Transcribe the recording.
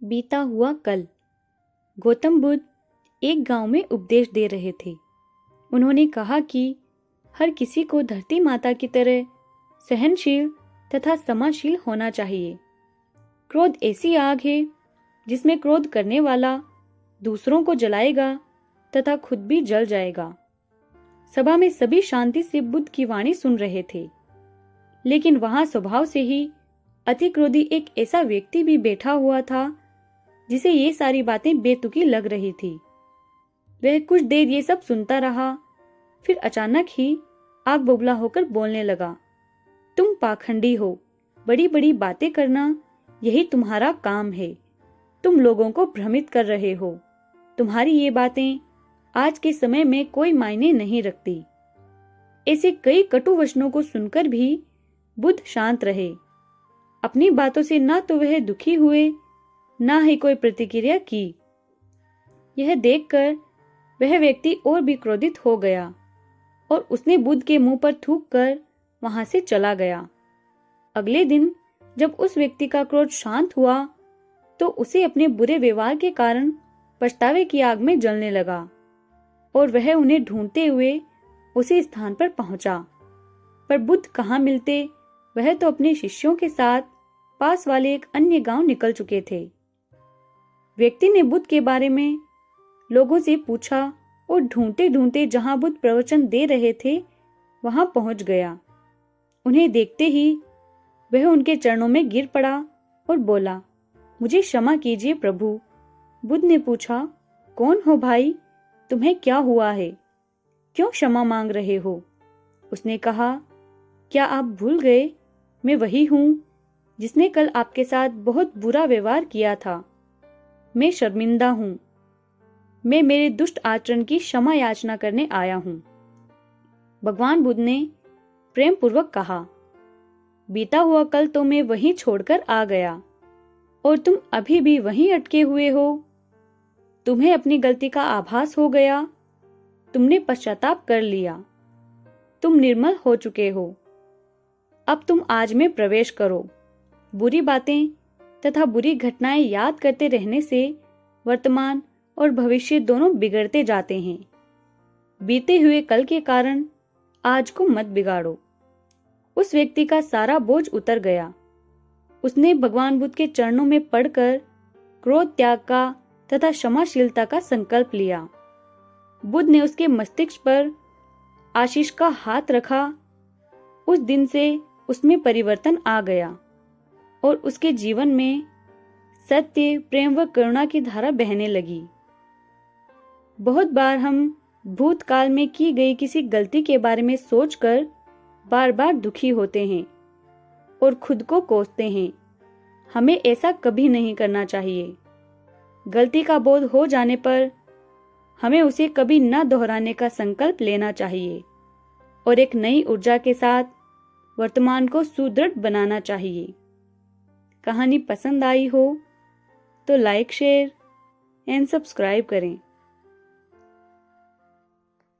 बीता हुआ कल। गौतम बुद्ध एक गांव में उपदेश दे रहे थे। उन्होंने कहा कि हर किसी को धरती माता की तरह सहनशील तथा समाशील होना चाहिए। क्रोध ऐसी आग है जिसमें क्रोध करने वाला दूसरों को जलाएगा तथा खुद भी जल जाएगा। सभा में सभी शांति से बुद्ध की वाणी सुन रहे थे, लेकिन वहां स्वभाव से ही अति क्रोधी एक ऐसा व्यक्ति भी बैठा हुआ था जिसे ये सारी बातें बेतुकी लग रही थी। वह कुछ देर ये सब सुनता रहा, फिर अचानक ही आग बबूला होकर बोलने लगा। तुम पाखंडी हो, बड़ी बड़ी बातें करना यही तुम्हारा काम है। तुम लोगों को भ्रमित कर रहे हो। तुम्हारी ये बातें आज के समय में कोई मायने नहीं रखती। ऐसे कई कटु वचनों को सुनकर भी बुद्ध शांत रहे। अपनी बातों से ना तो वह दुखी हुए, ना ही कोई प्रतिक्रिया की। यह देखकर वह व्यक्ति और भी क्रोधित हो गया और उसने बुद्ध के मुंह पर थूक कर वहां से चला गया। अगले दिन जब उस व्यक्ति का क्रोध शांत हुआ तो उसे अपने बुरे व्यवहार के कारण पछतावे की आग में जलने लगा और वह उन्हें ढूंढते हुए उसी स्थान पर पहुंचा। पर बुद्ध कहाँ मिलते, वह तो अपने शिष्यों के साथ पास वाले एक अन्य गांव निकल चुके थे। व्यक्ति ने बुद्ध के बारे में लोगों से पूछा और ढूंढते ढूंढते जहां बुद्ध प्रवचन दे रहे थे वहां पहुंच गया। उन्हें देखते ही वह उनके चरणों में गिर पड़ा और बोला, मुझे क्षमा कीजिए प्रभु। बुद्ध ने पूछा, कौन हो भाई, तुम्हें क्या हुआ है, क्यों क्षमा मांग रहे हो? उसने कहा, क्या आप भूल गए, मैं वही हूं जिसने कल आपके साथ बहुत बुरा व्यवहार किया था। मैं शर्मिंदा हूं। मैं मेरे दुष्ट आचरण की क्षमा याचना करने आया हूं। भगवान बुद्ध ने प्रेम पूर्वक कहा, बीता हुआ कल तो मैं वहीं छोड़कर आ गया और तुम अभी भी वहीं अटके हुए हो। तुम्हें अपनी गलती का आभास हो गया, तुमने पश्चाताप कर लिया, तुम निर्मल हो चुके हो। अब तुम आज में प्रवेश करो। बुरी बातें तथा बुरी घटनाएं याद करते रहने से वर्तमान और भविष्य दोनों बिगड़ते जाते हैं। बीते हुए कल के कारण आज को मत बिगाड़ो। उस व्यक्ति का सारा बोझ उतर गया। उसने भगवान बुद्ध के चरणों में पड़कर क्रोध त्याग का तथा क्षमाशीलता का संकल्प लिया। बुद्ध ने उसके मस्तिष्क पर आशीष का हाथ रखा। उस दिन से उसमें परिवर्तन आ गया और उसके जीवन में सत्य, प्रेम व करुणा की धारा बहने लगी। बहुत बार हम भूतकाल में की गई किसी गलती के बारे में सोचकर बार बार दुखी होते हैं और खुद को कोसते हैं। हमें ऐसा कभी नहीं करना चाहिए। गलती का बोध हो जाने पर हमें उसे कभी न दोहराने का संकल्प लेना चाहिए और एक नई ऊर्जा के साथ वर्तमान को सुदृढ़ बनाना चाहिए। कहानी पसंद आई हो तो लाइक, शेयर एंड सब्सक्राइब करें।